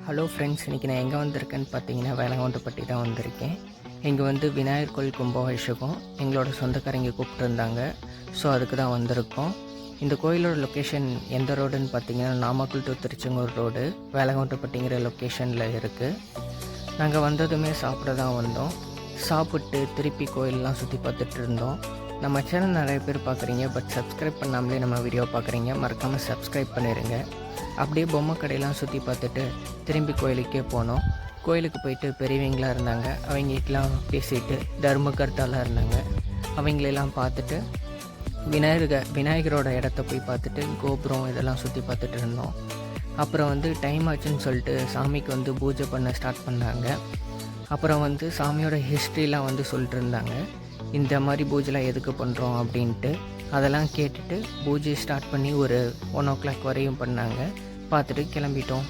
Hello friends, இன்றைக்கி நான் எங்கே வந்திருக்கேன்னு பார்த்தீங்கன்னா வேலங்கவுண்டப்பட்டி தான் வந்திருக்கேன். இங்கே வந்து விநாயகர் கோயில் கும்பாபிஷேகம் எங்களோட சொந்தக்காரங்க கூப்பிட்டுருந்தாங்க. ஸோ அதுக்கு தான் வந்திருக்கோம். இந்த கோயிலோட லொக்கேஷன் எந்த ரோடுன்னு பார்த்தீங்கன்னா நாமக்கல் டு திருச்செங்கோடு ரோடு வேலங்கவுண்டப்பட்டிங்கிற லொக்கேஷனில் இருக்குது. நாங்கள் வந்ததுமே சாப்பிட தான் வந்தோம். சாப்பிட்டு திருப்பி கோயிலெலாம் சுற்றி பார்த்துட்டு இருந்தோம். நம்ம சேனல் நிறைய பேர் பார்க்குறீங்க, பட் சப்ஸ்கிரைப் பண்ணாமலே நம்ம வீடியோ பார்க்குறீங்க. மறக்காமல் சப்ஸ்கிரைப் பண்ணிடுங்க. அப்படியே பொம்மை கடையெல்லாம் சுற்றி பார்த்துட்டு திரும்பி கோயிலுக்கே போனோம். கோயிலுக்கு போயிட்டு பெரியவங்களாம் இருந்தாங்க, அவங்ககிட்டலாம் பேசிட்டு தர்மகர்த்தாலாம் இருந்தாங்க, அவங்களெல்லாம் பார்த்துட்டு விநாயகரோட இடத்த போய் பார்த்துட்டு கோபுரம் இதெல்லாம் சுற்றி பார்த்துட்டு இருந்தோம். அப்புறம் வந்து டைம் ஆச்சுன்னு சொல்லிட்டு சாமிக்கு வந்து பூஜை பண்ண ஸ்டார்ட் பண்ணாங்க. அப்புறம் வந்து சாமியோட ஹிஸ்ட்ரிலாம் வந்து சொல்லிட்டு இருந்தாங்க, இந்த மாதிரி பூஜைலாம் எதுக்கு பண்ணுறோம் அப்படின்ட்டு. அதெல்லாம் கேட்டுட்டு பூஜை ஸ்டார்ட் பண்ணி ஒரு 1 o'clock வரையும் பண்ணாங்க. பார்த்துட்டு கிளம்பிட்டோம்.